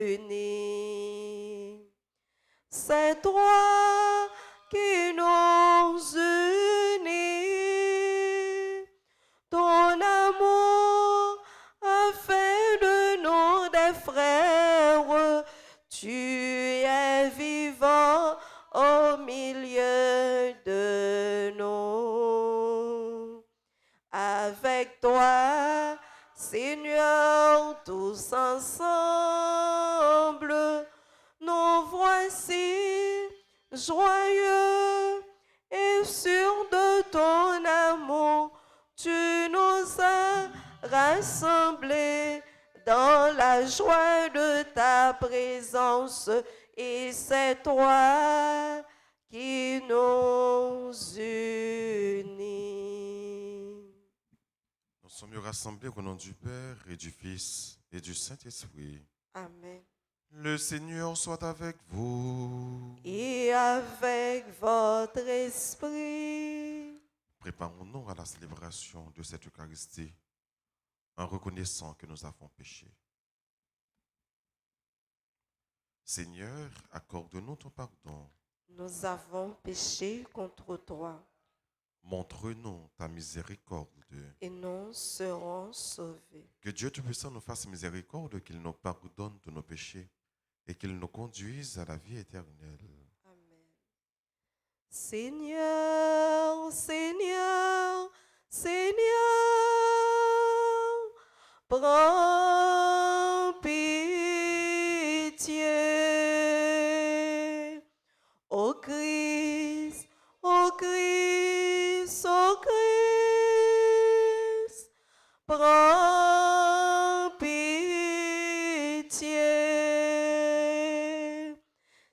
unis. C'est toi qui nous unis. Ton amour a fait de nous des frères. Tu es vivant au milieu de nous. Avec toi, Seigneur, tous ensemble, nous voici joyeux et sûrs de ton amour. Tu nous as rassemblés dans la joie de ta présence et c'est toi qui nous unis. Nous sommes rassemblés au nom du Père et du Fils et du Saint-Esprit. Amen. Le Seigneur soit avec vous. Et avec votre esprit. Préparons-nous à la célébration de cette Eucharistie en reconnaissant que nous avons péché. Seigneur, accorde-nous ton pardon. Nous avons péché contre toi. Montre-nous ta miséricorde. Et nous serons sauvés. Que Dieu Tout-Puissant nous fasse miséricorde, qu'il nous pardonne de nos péchés et qu'il nous conduise à la vie éternelle. Amen. Seigneur, Seigneur, Seigneur, prends pitié. Ô Christ, ô Christ, ô Christ, prends pitié.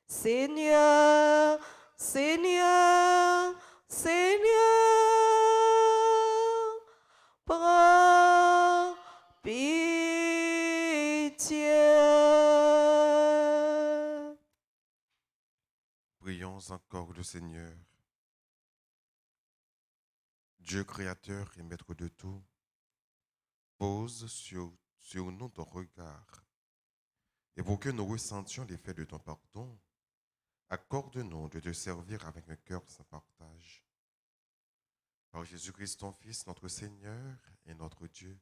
Seigneur, Seigneur, Seigneur, prends pitié. Prions encore le Seigneur. Dieu créateur et maître de tout, pose sur nous ton regard. Et pour que nous ressentions l'effet de ton pardon, accorde-nous de te servir avec un cœur sans partage. Par Jésus-Christ, ton Fils, notre Seigneur et notre Dieu,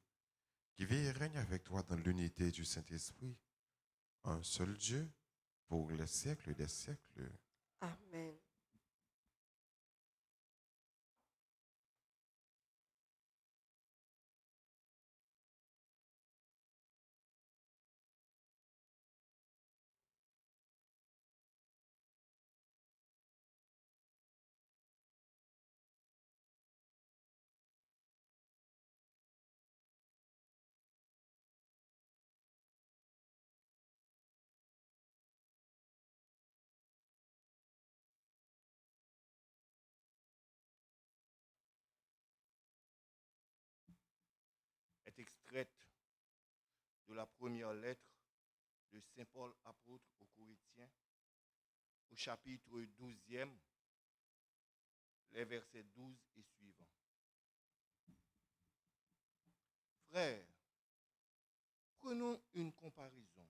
qui vit et règne avec toi dans l'unité du Saint-Esprit, un seul Dieu, pour les siècles des siècles. Amen. Est extraite de la première lettre de Saint Paul apôtre aux Corinthiens, au chapitre 12e, les versets 12 et suivants. Frères, prenons une comparaison.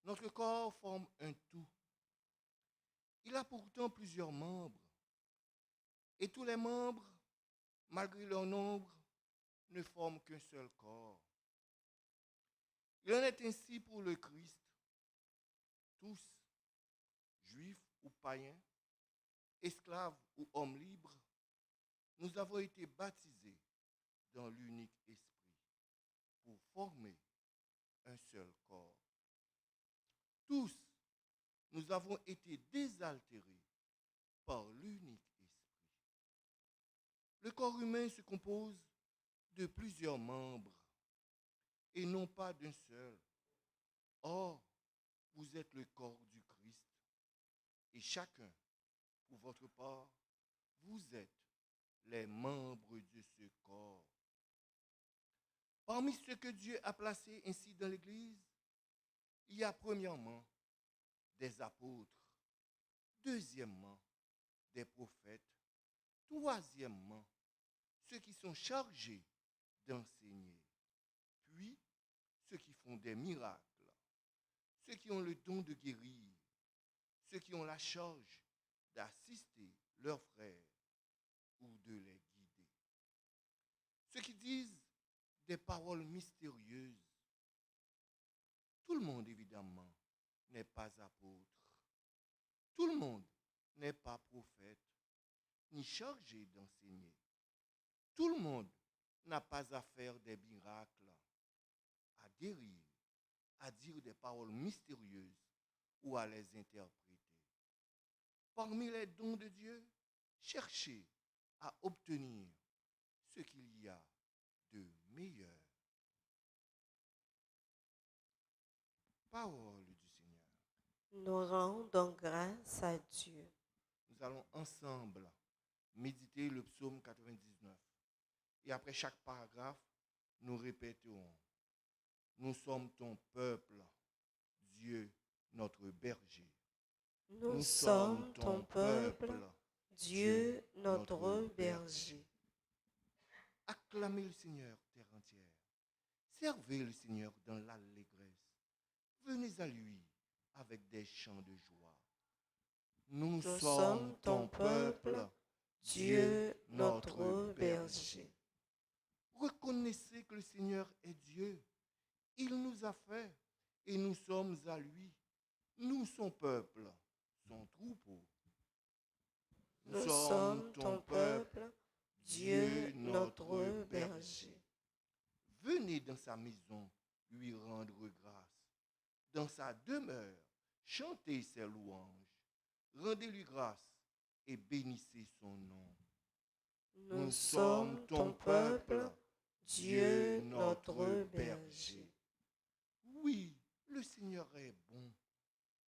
Notre corps forme un tout. Il a pourtant plusieurs membres. Et tous les membres, malgré leur nombre, ne forment qu'un seul corps. Il en est ainsi pour le Christ. Tous, juifs ou païens, esclaves ou hommes libres, nous avons été baptisés dans l'unique esprit pour former un seul corps. Tous, nous avons été désaltérés par l'unique esprit. Le corps humain se compose de plusieurs membres et non pas d'un seul. Or, vous êtes le corps du Christ et chacun, pour votre part, vous êtes les membres de ce corps. Parmi ceux que Dieu a placés ainsi dans l'Église, il y a premièrement des apôtres, deuxièmement des prophètes, troisièmement ceux qui sont chargés d'enseigner, puis ceux qui font des miracles, qui ont le don de guérir, ceux qui ont la charge d'assister leurs frères ou de les guider. Ceux qui disent des paroles mystérieuses. Tout le monde, évidemment, n'est pas apôtre. Tout le monde n'est pas prophète, ni chargé d'enseigner. Tout le monde n'a pas à faire des miracles, à guérir, à dire des paroles mystérieuses ou à les interpréter. Parmi les dons de Dieu, cherchez à obtenir ce qu'il y a de meilleur. Parole du Seigneur. Nous rendons grâce à Dieu. Nous allons ensemble méditer le psaume 99. Et après chaque paragraphe, nous répéterons: nous sommes ton peuple, Dieu notre berger. Nous sommes ton peuple, Dieu notre berger. Acclamez le Seigneur, terre entière. Servez le Seigneur dans l'allégresse. Venez à lui avec des chants de joie. Nous sommes ton peuple, Dieu notre berger. Reconnaissez que le Seigneur est Dieu. Il nous a fait et nous sommes à lui. Nous, son peuple, son troupeau. Nous sommes ton peuple, Dieu notre berger. Venez dans sa maison lui rendre grâce. Dans sa demeure, chantez ses louanges. Rendez-lui grâce et bénissez son nom. Nous sommes ton peuple, Dieu notre berger. Oui, le Seigneur est bon.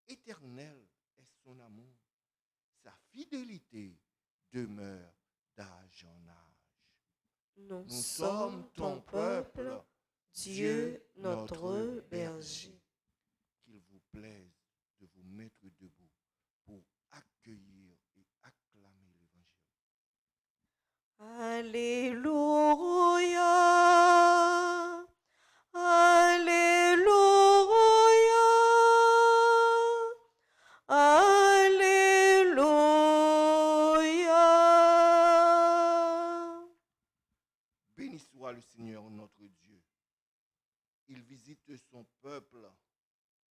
Éternel est son amour. Sa fidélité demeure d'âge en âge. Nous sommes ton peuple, Dieu notre berger. Qu'il vous plaise de vous mettre debout pour accueillir et acclamer l'Évangile. Alléluia, Alléluia, Alléluia. Béni soit le Seigneur notre Dieu. Il visite son peuple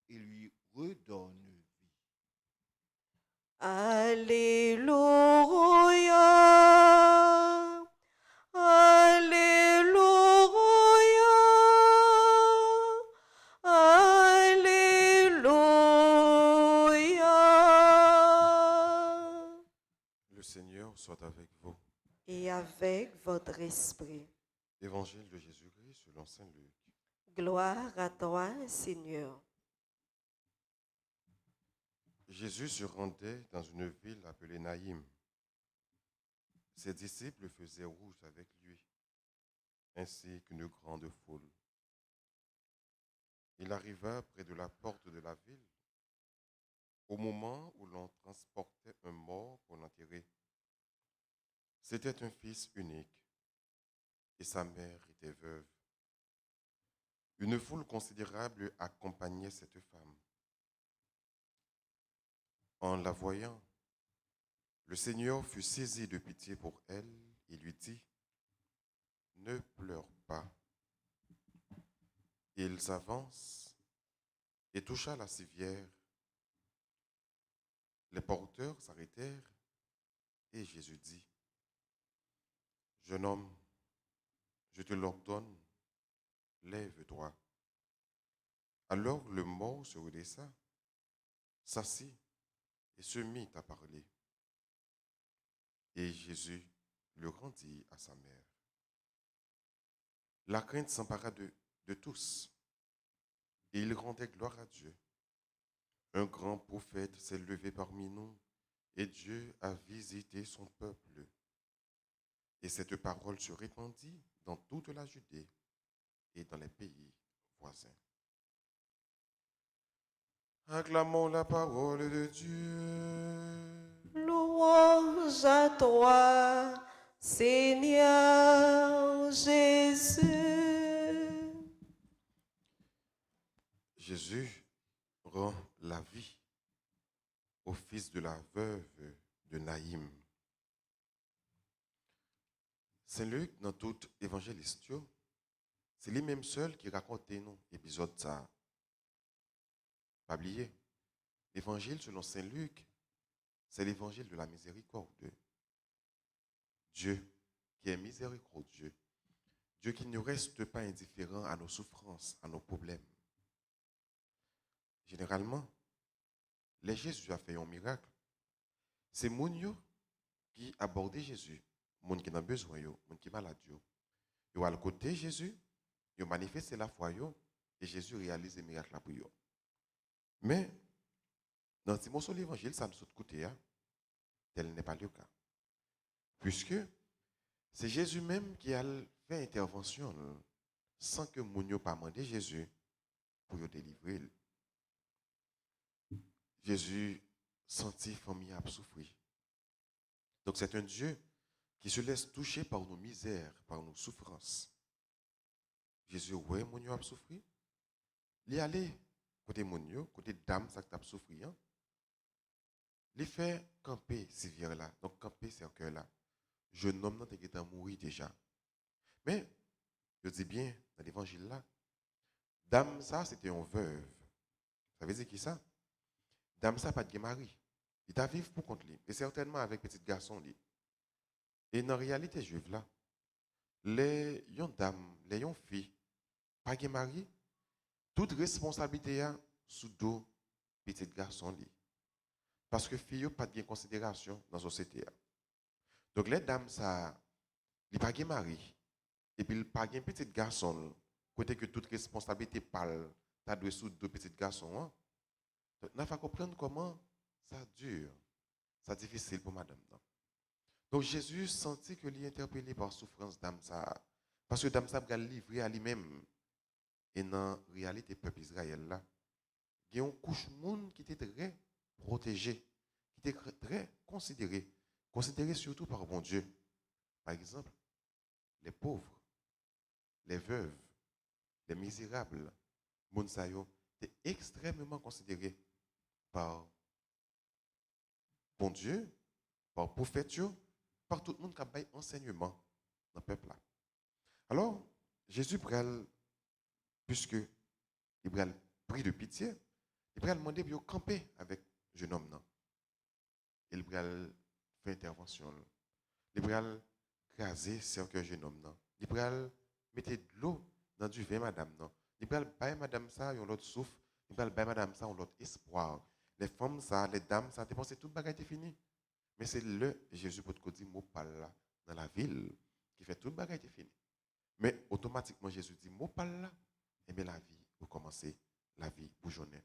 et lui redonne vie. Alléluia, Alléluia, Alléluia. Le Seigneur soit avec vous. Et avec votre esprit. Évangile de Jésus-Christ selon saint Luc. Gloire à toi, Seigneur. Jésus se rendait dans une ville appelée Naïm. Ses disciples faisaient route avec lui, ainsi qu'une grande foule. Il arriva près de la porte de la ville, au moment où l'on transportait un mort pour l'enterrer. C'était un fils unique, et sa mère était veuve. Une foule considérable accompagnait cette femme. En la voyant, le Seigneur fut saisi de pitié pour elle et lui dit: ne pleure pas. Ils avancent et toucha la civière. Les porteurs s'arrêtèrent et Jésus dit: jeune homme, je te l'ordonne, lève-toi. Alors le mort se redressa, s'assit et se mit à parler. Et Jésus le rendit à sa mère. La crainte s'empara de tous, et ils rendaient gloire à Dieu. Un grand prophète s'est levé parmi nous, et Dieu a visité son peuple. Et cette parole se répandit dans toute la Judée et dans les pays voisins. Acclamons la parole de Dieu. Louange à toi, Seigneur Jésus. Jésus rend la vie au fils de la veuve de Naïm. Saint Luc, dans tout évangéliste, c'est lui-même seul qui raconte nous l'épisode ça. Pas oublier, l'évangile selon Saint Luc, c'est l'évangile de la miséricorde. Dieu qui est miséricordieux. Dieu qui ne reste pas indifférent à nos souffrances, à nos problèmes. Généralement, les Jésus a fait un miracle. C'est moun qui abordait Jésus, moun qui n'a besoin, moun qui est malade. Yo à le côté Jésus, yo manifeste la foi et Jésus réalise des miracles pour eux. Mais dans ce morceau de l'évangile, ça nous côté, tel n'est pas le cas. Puisque c'est Jésus même qui a fait intervention sans que moun yo pas demandé Jésus pour le délivrer. Jésus sentit famille à souffrir. Donc c'est un Dieu qui se laisse toucher par nos misères, par nos souffrances. Jésus, ouais, mon yo a souffert. Il est allé côté mon yo, côté dame, ça a souffert. Il fait camper ces vieux-là. Donc camper ces cœur-là. Jeune homme qui est mort déjà. Mais, je dis bien, dans l'évangile là, dame ça, c'était une veuve. Ça veut dire qui ça? Dame ça, pas de mari. Il t'a vivre pour contre lui. Et certainement avec petit garçon lui. Et dans la réalité juive là, les dames, les filles, pas de mari, toute responsabilité est sous dos petit garçon li. Parce que fille pas de considération dans la société. Donc les dames ça, ils pas de mari et puis pas de petit garçon côté que toute responsabilité parle t'as de sous deux petits garçons. Donc on va comprendre comment ça dure, ça difficile pour madame. Donc Jésus sentit que lui interpellé par souffrance d'âme ça parce que dame ça va livrer à lui-même. Et dans la réalité peuple Israël là, il y a une couche monde qui était très protégée, qui était très considérée surtout par bon Dieu. Par exemple, les pauvres, les veuves, les misérables, moun sa yo, étaient extrêmement considérés par bon Dieu, par prophète, par tout le monde qui a bail enseignement dans le peuple là. Alors, Jésus pral, puisque il pral pris de pitié, il pral demander de camper avec le jeune homme. Il pral faire intervention. Il pral craser cercle jeune homme. Il pral mettre de l'eau dans du vin madame. Il pral bailler madame ça, yon l'autre souffle. Il pral bailler madame ça, yon l'autre espoir. Les femmes ça, les dames ça, pensé toute bagaille est fini. Mais c'est le Jésus pour te dire mot parle là dans la ville qui fait toute bagaille est fini. Mais automatiquement Jésus dit mot parle là, et bien la vie pour commencer, la vie pour journée.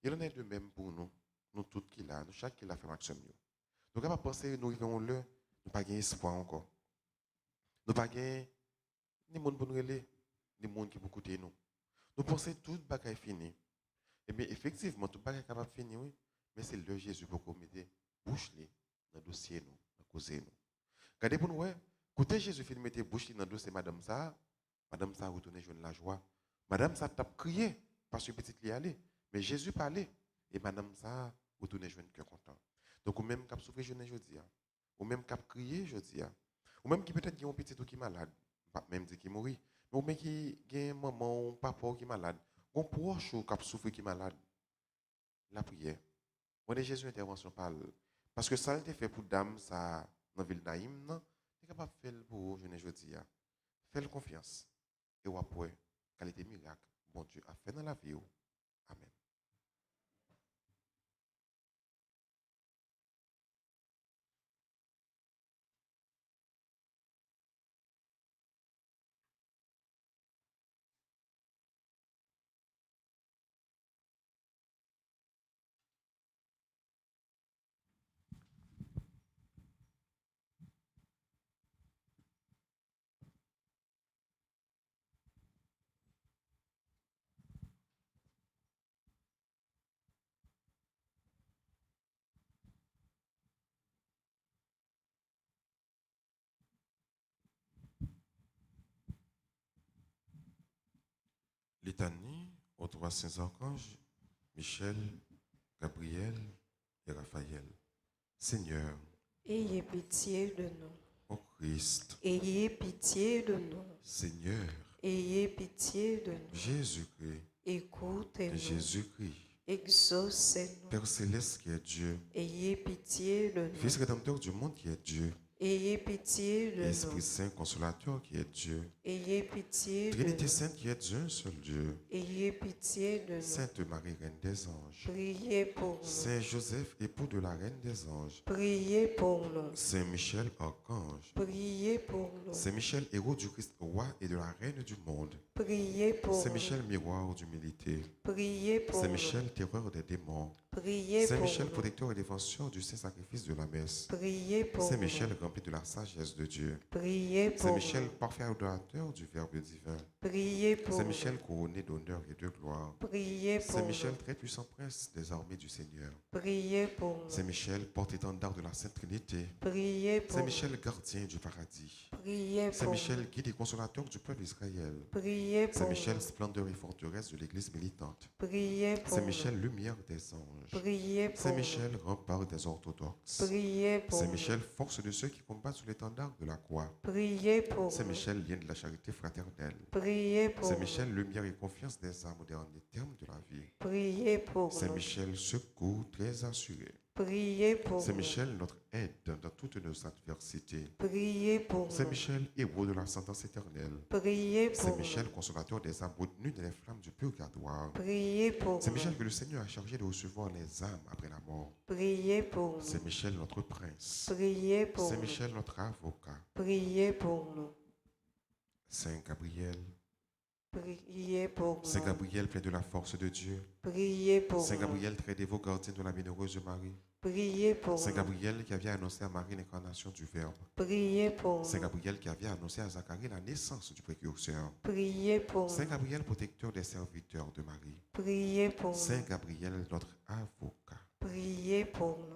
Il en est de même pour nous, nous tous qui là, nous chaque qui l'a fait maximum. Nous ne pouvons pas penser nous vivons là, nous pas gagner espoir encore. Nous pas gagner ni monde pour nous relayer, ni monde qui pour écouter nous. Nous pensons tout bagaille fini. Et bien effectivement tout bagaille capable de finir oui, mais c'est le Jésus pour qu'on mette bouche dans le dossier nous, dans cause nous. Regardez pour nous ouais, côté Jésus fait mettre bouche dans le dossier madame ça retourner joindre la joie. Madame ça t'a crié parce que petite li allait, mais Jésus parlait et madame ça retourner joindre cœur content. Donc ou même cap souffrir jeune aujourd'hui, ou même cap crier aujourd'hui, ou même qui peut-être qui un petit ou qui malade, pas même dit qui mourit, mais ou même qui gagne maman ou papa qui malade, ou proche ou cap souffrir qui malade. La prière. Moi Jésus intervention parle parce que ça a été fait pour dame ça dans ville Naïm non, est capable de faire pour jeune aujourd'hui. Fais confiance et ou après qualité miracle bon Dieu a fait dans la vie. Amen. Litanie aux trois saints archanges, Michel, Gabriel et Raphaël. Seigneur, ayez pitié de nous. ô Christ, Ayez pitié de nous. Seigneur, Ayez pitié de nous. Jésus-Christ, Écoutez-nous. Jésus-Christ, Exaucez-nous. Père céleste qui est Dieu, Ayez pitié de nous. Fils rédempteur du monde qui est Dieu, Ayez pitié de Esprit nous. Saint consolateur qui est Dieu, Ayez pitié de Trinité nous. Sainte qui est un seul Dieu, Ayez pitié de nous. Sainte Marie, Reine des anges, Priez pour nous. Saint Joseph, époux de la Reine des anges, Priez pour nous. Saint Michel, archange, Priez pour nous. Saint Michel, héros du Christ, roi et de la Reine du monde, Priez pour Saint nous. Michel, miroir d'humilité, Priez pour Saint nous. Michel, terreur des démons, Priez Saint pour Michel, nous. protecteur et défenseur du saint sacrifice de la messe, Priez pour Saint nous. Michel, rempli de la sagesse de Dieu, Priez pour Saint Michel, nous. parfait adorateur du Verbe divin, Priez pour Saint nous. Michel, couronné d'honneur et de gloire, Priez pour Saint Michel, nous. très puissant prince des armées du Seigneur, Priez pour nous. Saint Michel, porte-étendard de la Sainte Trinité, Priez pour Saint nous. Michel, gardien du paradis, Priez Saint pour Michel, nous. guide et consolateur du peuple d'Israël, Priez Saint pour Michel, nous. splendeur et forteresse de l'Église militante, Priez pour Saint nous. Michel, lumière des anges, Priez pour Saint nous. Michel, rempart des orthodoxes, Priez pour Saint nous. Michel, force de ceux qui combattent sous l'étendard de la croix, Priez pour Saint nous. Michel, lien de la charité fraternelle, Priez pour Saint nous. Michel, lumière et confiance des âmes au dernier terme de la vie, Priez pour Saint nous. Michel, secours très assuré, Priez pour Saint nous. Michel, notre aide dans toutes nos adversités, Priez pour Saint nous. Michel, héros de la sentence éternelle, Priez Saint pour Michel, nous. consolateur des âmes retenues dans les flammes du purgatoire, Priez pour Saint nous. Michel, que le Seigneur a chargé de recevoir les âmes après la mort, Priez pour Saint nous. Michel, notre prince, Priez pour Saint nous. Michel, notre avocat, Priez pour nous. Saint Gabriel, Priez pour Saint nous. Gabriel, plein de la force de Dieu, Priez pour Saint nous. Gabriel, très dévot, gardien de la bienheureuse Marie, Priez pour Saint nous. Gabriel qui avait annoncé à Marie l'incarnation du Verbe, Priez pour Saint nous. Gabriel qui avait annoncé à Zacharie la naissance du précurseur, Priez pour Saint nous. Gabriel, protecteur des serviteurs de Marie, Priez pour Saint nous. Gabriel, notre avocat, Priez pour nous.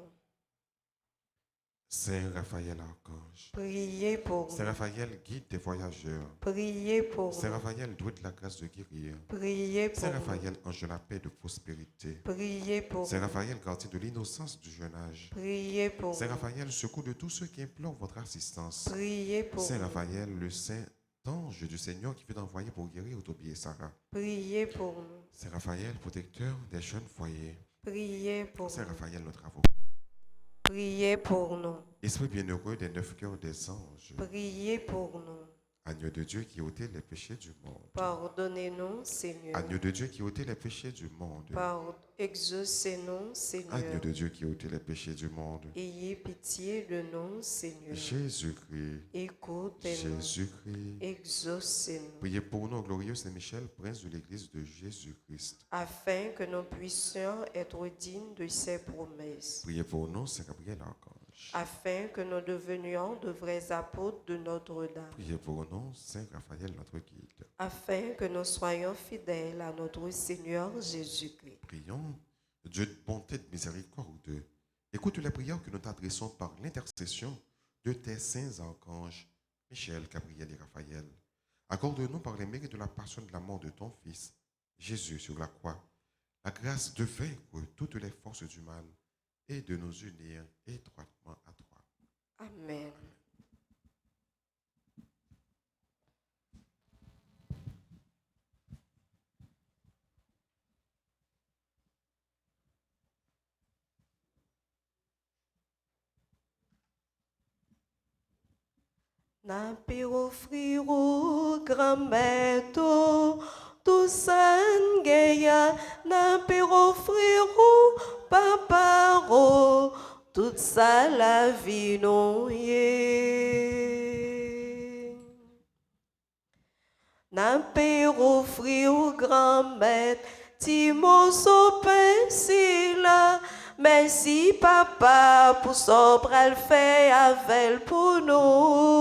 Saint Raphaël, archange, Priez pour Saint nous. Raphaël, guide des voyageurs, Priez pour Saint nous. Raphaël, doué de la grâce de guérir, Priez pour Saint nous. Raphaël, ange de la paix et de prospérité, Priez pour Saint nous. Raphaël, gardien de l'innocence du jeune âge, Priez pour Saint nous. Raphaël, secours de tous ceux qui implorent votre assistance, Priez pour Saint nous. Raphaël, le saint ange du Seigneur qui fut envoyé pour guérir Tobie et Sarah, Priez pour nous. Saint Raphaël, protecteur des jeunes foyers, Priez pour Saint nous. Raphaël, notre avocat, Priez pour nous. Esprit bienheureux des 9 cœurs des anges, Priez pour nous. agneau de Dieu qui ôtait les péchés du monde, Pardonnez-nous, Seigneur. agneau de Dieu qui ôtait les péchés du monde, Exaucez-nous, Seigneur. agneau de Dieu qui ôtait les péchés du monde, Ayez pitié de nous, Seigneur. Jésus-Christ, Écoutez-nous. Jésus-Christ. Exaucez-nous. Priez pour nous, glorieux Saint Michel, prince de l'Église de Jésus-Christ. Afin que nous puissions être dignes de ses promesses. Priez pour nous, Saint Gabriel, archange. Afin que nous devenions de vrais apôtres de Notre-Dame. Priez pour nous, Saint Raphaël, notre guide. Afin que nous soyons fidèles à notre Seigneur Jésus-Christ. Prions, Dieu de bonté et de miséricorde, écoute les prières que nous t'adressons par l'intercession de tes saints archanges, Michel, Gabriel et Raphaël. Accorde-nous par les mérites de la passion et de la mort de ton Fils, Jésus sur la croix, la grâce de vaincre toutes les forces du mal et de nous unir étroitement à toi. Amen. Na pero friro grammeto tu sangeya na pero friro paparo toute sa la vie non ye na pero friro grammet timo so pensila merci papa pour sobre elle fait avec pour nous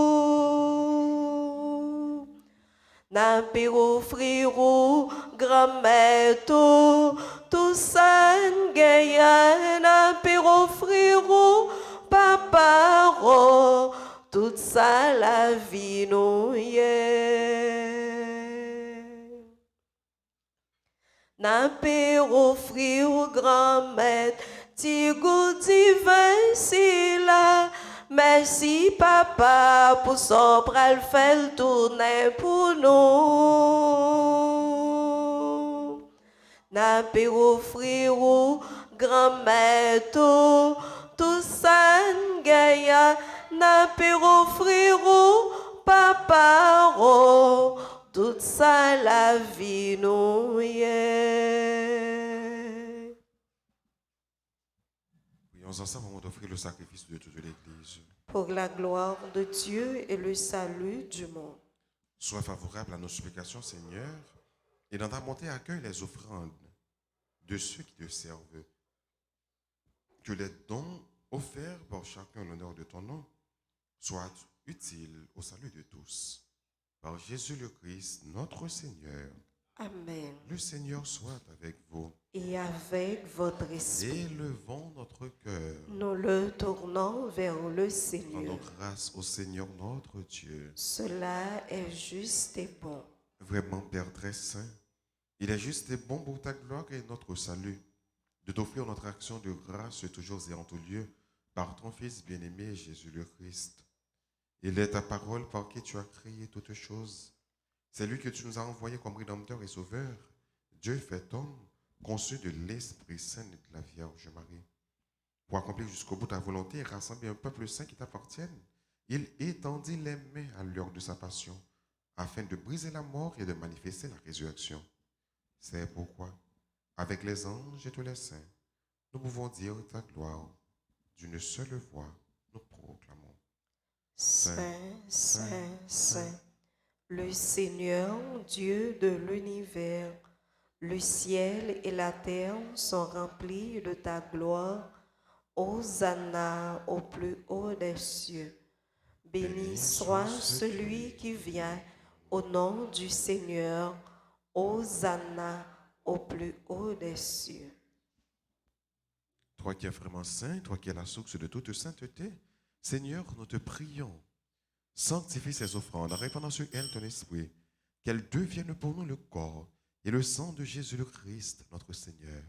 na pero friro grammeto tu sangeya na pero friro paparo toute sa la vie nous ye n'a pas offrir au grand maître, ti goût divin si là. Merci papa pour son bras le fait tourner pour nous. N'a pas offrir au grand maître, tout ça gaïa, n'a pas offrir au papa, toute ça la vie nous y est. Prions ensemble avant d'offrir le sacrifice de toute l'Église. Pour la gloire de Dieu et le salut du monde. Sois favorable à nos supplications, Seigneur, et dans ta bonté accueille les offrandes de ceux qui te servent. Que les dons offerts par chacun en l'honneur de ton nom soient utiles au salut de tous. Par Jésus le Christ, notre Seigneur. Amen. Le Seigneur soit avec vous. Et avec votre esprit, Élevons notre cœur. nous le tournons vers le Seigneur. Rendons grâce au Seigneur notre Dieu. Cela est juste et bon. Vraiment, Père très saint, il est juste et bon pour ta gloire et notre salut de t'offrir notre action de grâce toujours et en tout lieu par ton Fils bien-aimé Jésus le Christ. Il est ta parole par qui tu as créé toutes choses. C'est lui que tu nous as envoyé comme Rédempteur et Sauveur. Dieu fait homme, conçu de l'Esprit Saint et de la Vierge Marie. Pour accomplir jusqu'au bout ta volonté et rassembler un peuple saint qui t'appartienne, il étendit les mains à l'heure de sa passion, afin de briser la mort et de manifester la résurrection. C'est pourquoi, avec les anges et tous les saints, nous pouvons dire ta gloire. D'une seule voix, nous proclamons. Saint, Saint, Saint, le Seigneur Dieu de l'univers, le ciel et la terre sont remplis de ta gloire. Hosanna au plus haut des cieux. Béni soit celui qui vient au nom du Seigneur. Hosanna au plus haut des cieux. Toi qui es vraiment saint, toi qui es la source de toute sainteté, Seigneur, nous te prions. Sanctifie ces offrandes en répandant sur elles ton esprit, qu'elles deviennent pour nous le corps et le sang de Jésus le Christ, notre Seigneur.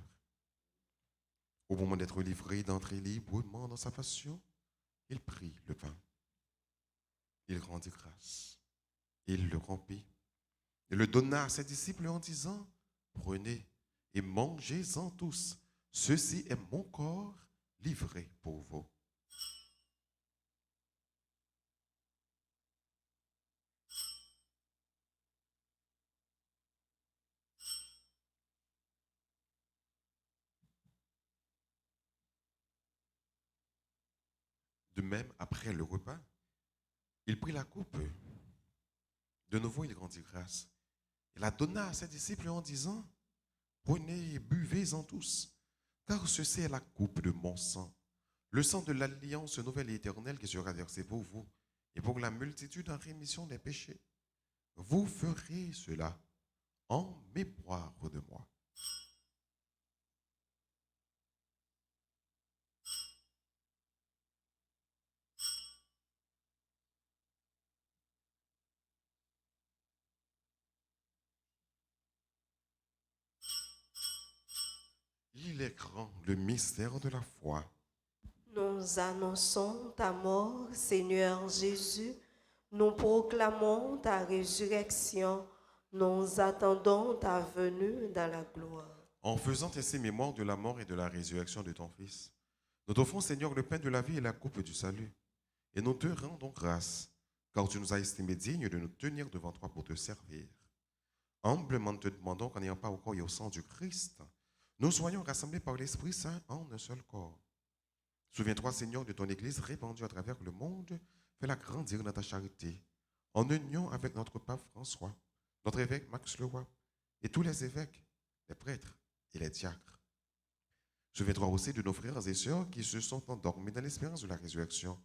Au moment d'être livré, d'entrer librement dans sa passion, il prit le pain. Il rendit grâce. Il le rompit et le donna à ses disciples en disant, prenez et mangez-en tous. Ceci est mon corps livré pour vous. De même, après le repas, il prit la coupe. De nouveau, il rendit grâce. Il la donna à ses disciples en disant, prenez et buvez-en tous, car ceci est la coupe de mon sang, le sang de l'alliance nouvelle et éternelle qui sera versé pour vous et pour la multitude en rémission des péchés. Vous ferez cela en mémoire de moi. Il est grand, le mystère de la foi. Nous annonçons ta mort, Seigneur Jésus. Nous proclamons ta résurrection. Nous attendons ta venue dans la gloire. En faisant ainsi mémoire de la mort et de la résurrection de ton Fils, nous t'offrons, Seigneur, le pain de la vie et la coupe du salut. Et nous te rendons grâce, car tu nous as estimés dignes de nous tenir devant toi pour te servir. Humblement, nous te demandons qu'en n'ayant pas au corps et au sang du Christ, nous soyons rassemblés par l'Esprit Saint en un seul corps. Souviens-toi, Seigneur, de ton Église répandue à travers le monde. Fais-la grandir dans ta charité, en union avec notre pape François, notre évêque Max Leroy, et tous les évêques, les prêtres et les diacres. Souviens-toi aussi de nos frères et sœurs qui se sont endormis dans l'espérance de la résurrection.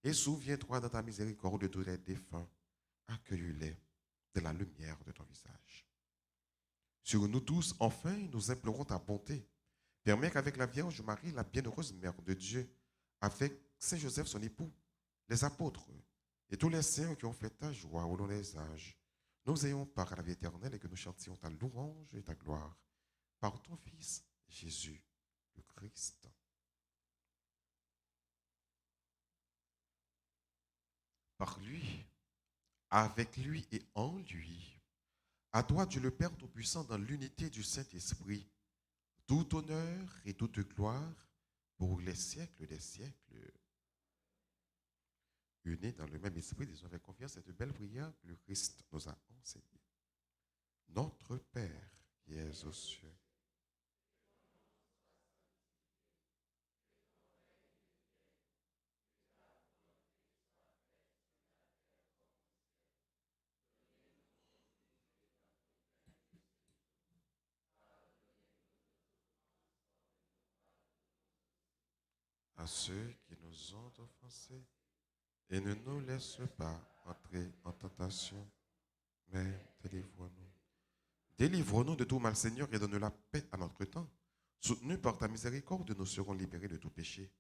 Et souviens-toi dans ta miséricorde de tous les défunts. Accueille-les de la lumière de ton visage. Sur nous tous, enfin, nous implorons ta bonté. Permets qu'avec la Vierge Marie, la bienheureuse Mère de Dieu, avec Saint Joseph, son époux, les apôtres et tous les saints qui ont fait ta joie au long des âges, nous ayons part à la vie éternelle et que nous chantions ta louange et ta gloire. par ton Fils, Jésus le Christ. Par lui, avec lui et en lui, à toi, Dieu le Père Tout-Puissant, dans l'unité du Saint-Esprit, tout honneur et toute gloire pour les siècles des siècles. Unis dans le même esprit, disons avec confiance cette belle prière que le Christ nous a enseignée. Notre Père qui es aux cieux, à ceux qui nous ont offensés, et ne nous laisse pas entrer en tentation, mais délivre-nous. Délivre-nous de tout mal, Seigneur, et donne la paix à notre temps. Soutenus par ta miséricorde, nous serons libérés de tout péché,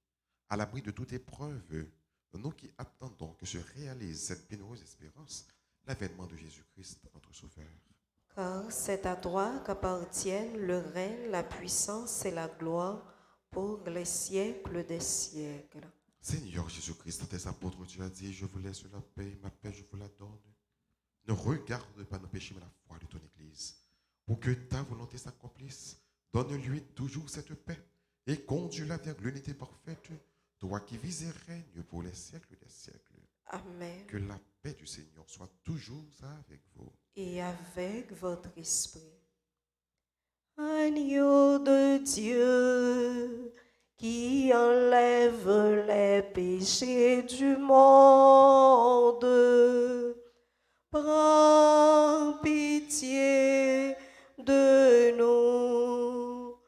à l'abri de toute épreuve. Nous qui attendons que se réalise cette bienheureuse espérance, l'avènement de Jésus-Christ, notre Sauveur. Car c'est à toi qu'appartiennent le règne, la puissance et la gloire pour les siècles des siècles. Seigneur Jésus-Christ, à tes apôtres, tu as dit, je vous laisse la paix, ma paix je vous la donne. Ne regarde pas nos péchés, mais la foi de ton Église. Pour que ta volonté s'accomplisse, donne-lui toujours cette paix et conduis-la vers l'unité parfaite, toi qui vis et règnes pour les siècles des siècles. Amen. Que la paix du Seigneur soit toujours avec vous. Et avec votre esprit. Agneau de Dieu qui enlève les péchés du monde, prends pitié de nous.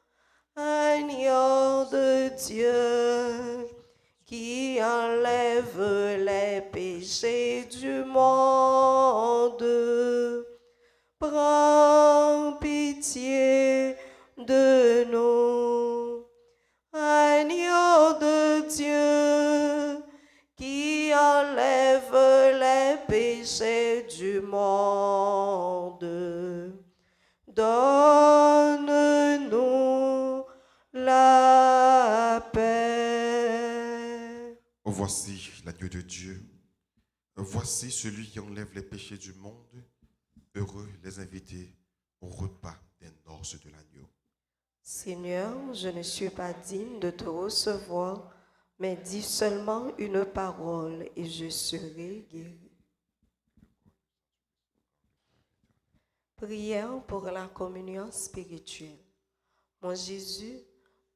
Agneau de Dieu qui enlève les péchés du monde, prends pitié de nous. Agneau de Dieu qui enlève les péchés du monde, donne-nous la paix. Voici l'agneau de Dieu. Voici celui qui enlève les péchés du monde. Heureux les invités au repas des noces de l'agneau. Seigneur, je ne suis pas digne de te recevoir, mais dis seulement une parole et je serai guéri. Prière pour la communion spirituelle. Mon Jésus,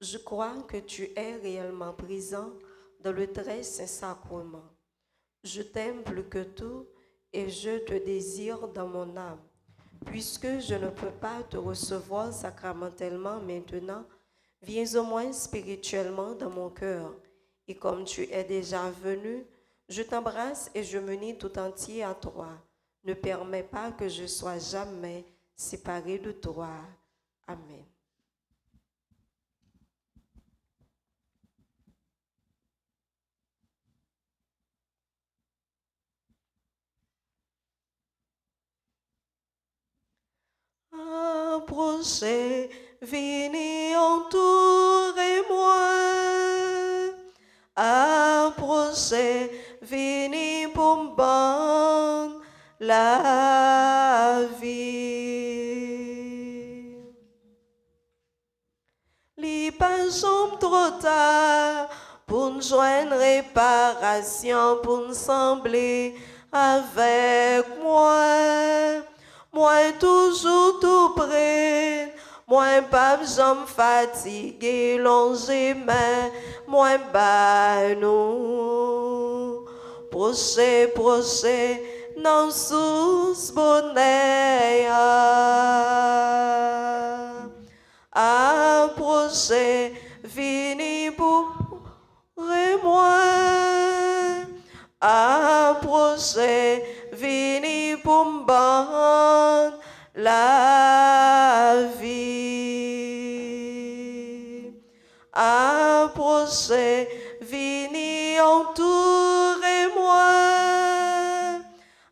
je crois que tu es réellement présent dans le très saint sacrement. Je t'aime plus que tout et je te désire dans mon âme. Puisque je ne peux pas te recevoir sacramentellement maintenant, viens au moins spirituellement dans mon cœur. Et comme tu es déjà venu, je t'embrasse et je m'unis tout entier à toi. Ne permets pas que je sois jamais séparé de toi. Amen. Approchez, venez, entourez-moi. Approchez, venez pour me rendre la vie. Li pas jamais trop tard pour nous joindre réparation, pour nous sembler avec moi. Moi toujours tout près, moi pas jamais fatigué, longé main, moi bas nous. Proche, proche, non sous bonheur. Approchez, venez pour moi. Approchez, venez pour me rendre la vie. Approchez, venez, entourez-moi.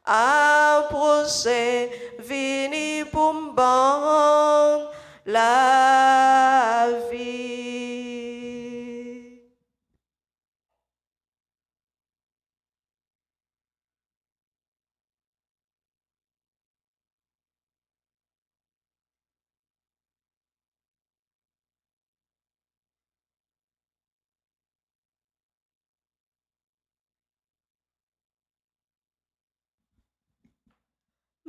Approchez, venez pour me rendre la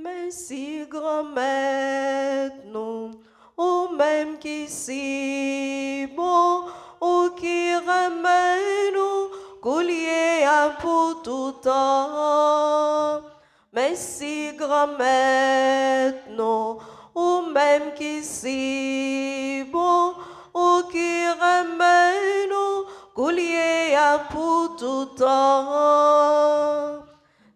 mais si grand maître, non, ou même qui si bon, ou qui remet nous, coulier à pour tout temps. Mais si grand maître, non, ou même qui si bon, ou qui remet nous, coulier à pour tout temps.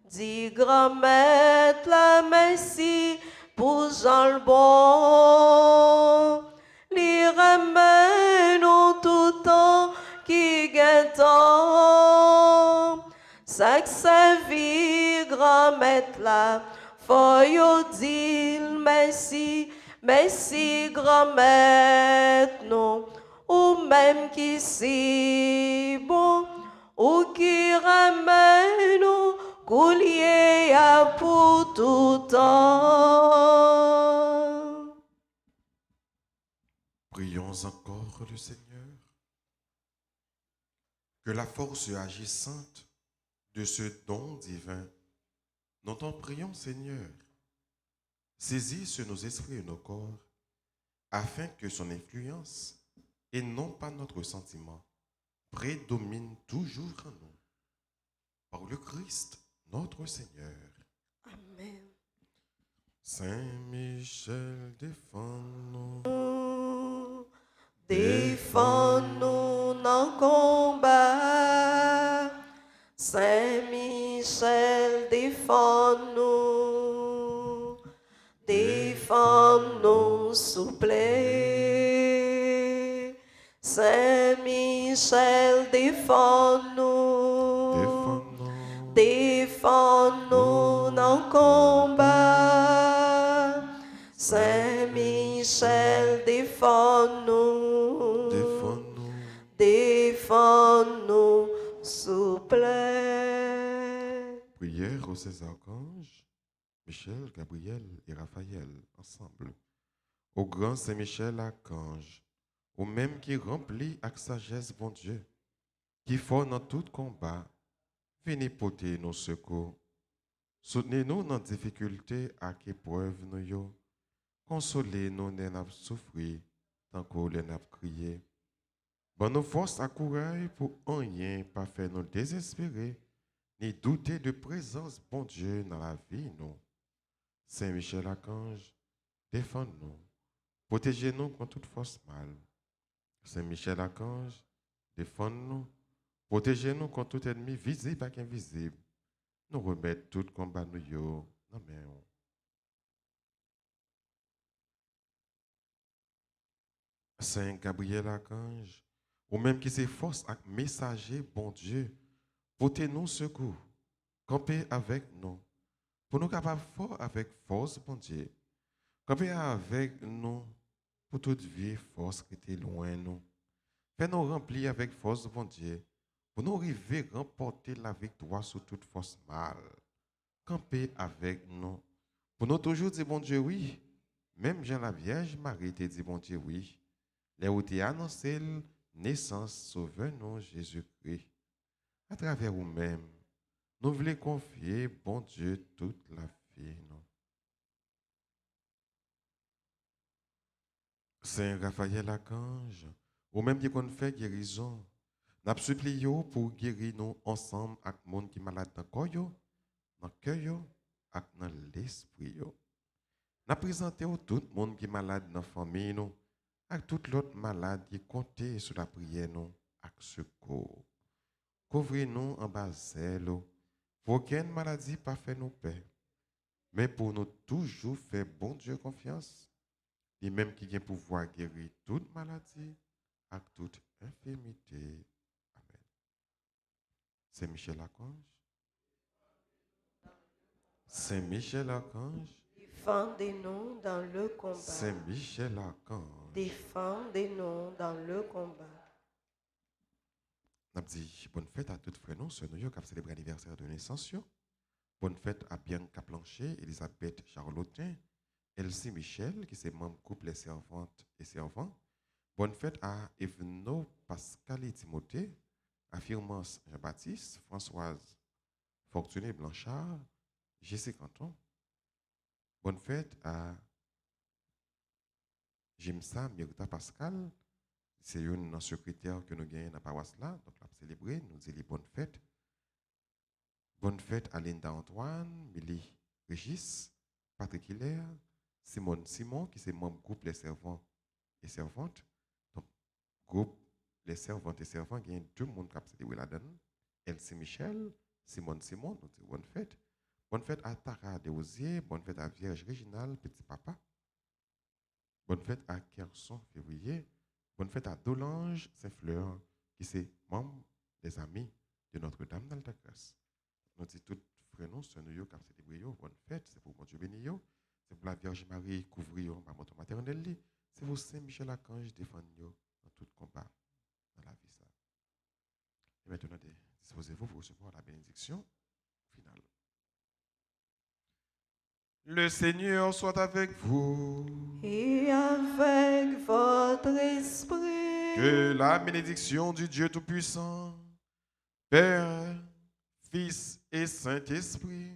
Dis grand-maître la messie pour Jean le bon. Li remet nous tout temps qui gagne temps. Chaque sa vie grand-maître la faut yo dire merci, merci grand-maître non. Ou même qui si bon, ou qui remet nous coulier à pour tout temps. Prions encore le Seigneur. Que la force agissante de ce don divin, nous t'en prions, Seigneur, saisis sur nos esprits et nos corps, afin que son influence, et non pas notre sentiment, prédomine toujours en nous. Par le Christ, notre Seigneur. Amen. Saint-Michel, défends-nous. Défends-nous dans le combat. Saint-Michel, défends-nous. Défends-nous, s'il vous plaît. Saint-Michel, défends-nous. Défends-nous. Défends-nous dans le combat. Saint-Michel, défends-nous. Défends-nous. Défends-nous, s'il vous plaît. Prière aux 16 archanges, Michel, Gabriel et Raphaël, ensemble. Au grand Saint-Michel archange, au même qui remplit avec sagesse, bon Dieu, qui fort dans tout combat, venez porter nos secours. Soutenez-nous dans difficultés à épreuve nous yo. Consolez-nous dans notre souffrir, tant qu'on les a crié. Bon nous force à courage pour rien pas faire nous désespérer, ni douter de présence bon Dieu dans la vie nous. Saint Michel Archange, défends-nous, protégez-nous contre toute force mal. Saint Michel Archange, défends-nous, protégez-nous contre tout ennemi visible et invisible. Nous remettons tout combat nous yo. Amen. Saint Gabriel Archange, ou même qui s'efforce à messager bon Dieu, portez-nous secours, campez avec nous, pour nous capables fort avec force bon Dieu, campez avec nous pour toute vie force qui était loin nous, faites-nous remplir avec force bon Dieu, pour nous arriver à remporter la victoire sur toute force mal, campez avec nous, pour nous toujours dire bon Dieu oui, même Jean la Vierge Marie te dit bon Dieu oui. Les où tu annoncé naissance, sauveur-nous Jésus-Christ. À travers vous-même, nous voulons confier, bon Dieu, toute la vie. Non? Saint Raphaël Archange, ou même qui qu'on fait guérison, nous supplions pour guérir nous ensemble avec le monde qui est malade dans le corps, dans le cœur et dans l'esprit. Nous présentons tout le monde qui est malade dans la famille. Nous, avec toute l'autre malade qui compte sur la prière nous avec secours. Couvrez-nous en bas zèle, pour aucune maladie pas fait nous paix, mais pour nous toujours faire bon Dieu confiance, et même qui a pouvoir guérir toute maladie avec toute infirmité. Amen. C'est Michel Archange. Saint Michel Archange. Défendez-nous dans le combat. Saint Michel Archange. Défendez-nous dans le combat. Nous avons dit bonne fête à toutes frères nous, sœurs nous qui ont célébré l'anniversaire de naissance. Bonne fête à Bianca Plancher, Elisabeth Charlotin, Elsie Michel, qui est membre couple et servante et servant. Bonne fête à Evno Pascal et Timothée, à Firmance Jean-Baptiste, Françoise Fortuné Blanchard, Jesse Canton. Bonne fête à Jimsa Myrta Pascal. C'est une secrétaire que nous gagnons dans la paroisse là. Donc, la célébrer, nous disons bonne fête. Bonne fête à Linda Antoine, Milly Régis, Patrick Hilaire, Simon, qui c'est membre groupe Les Servants et Servantes. Donc, groupe Les Servantes et Servants, il y a deux mondes qui ont célébré là-dedans. Elsie Michel, Simon, nous disons bonne fête. Bonne fête à Tara Desrosiers, bonne fête à Vierge Réginal, Petit Papa. Bonne fête à Kerson Février. Bonne fête à Dolange Saint-Fleur, qui c'est membre des amis de Notre-Dame d'Alta-Grâce. Nous disons tous frères nous, sœurs nous, qui ont célébré, bonne fête, c'est pour mon Dieu béni, c'est pour la Vierge Marie couvrir par votre maternelle, c'est pour Saint-Michel Archange défendre dans tout combat dans la vie. Ça. Et maintenant, disposez-vous pour recevoir la bénédiction finale. Le Seigneur soit avec vous. Et avec votre esprit. Que la bénédiction du Dieu Tout-Puissant, Père, Fils et Saint-Esprit,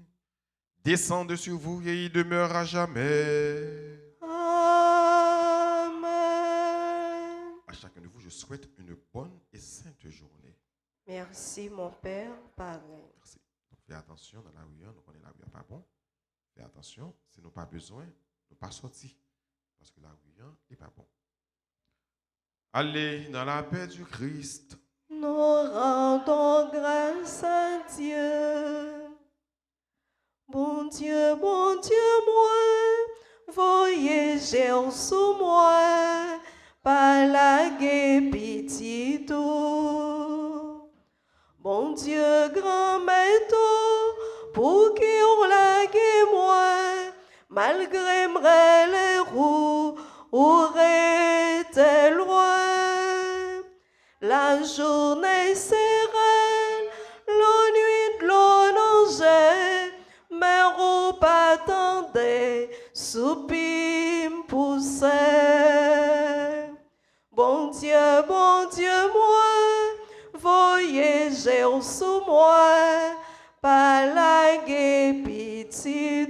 descende sur vous et y demeure à jamais. Amen. À chacun de vous, je souhaite une bonne et sainte journée. Merci, mon Père, pareil. Merci. Donc, fais attention dans la rue, nous connaissons la rue, pas bon. Fais attention, si nous pas besoin, nous pas sortir. Parce que la rue n'est pas bon. Allez dans la paix du Christ. Nous rendons grâce à Dieu. Bon Dieu, moi, voyagez sous moi, par la pitié tout. Bon Dieu, grand maître, pour qui on la moi, malgré les roues, aurait-elle loin. La journée sereine, la nuit de l'onanger, mais on pas attendait, soupir pousser. Bon Dieu, moi, voyagez sous moi, par la pitié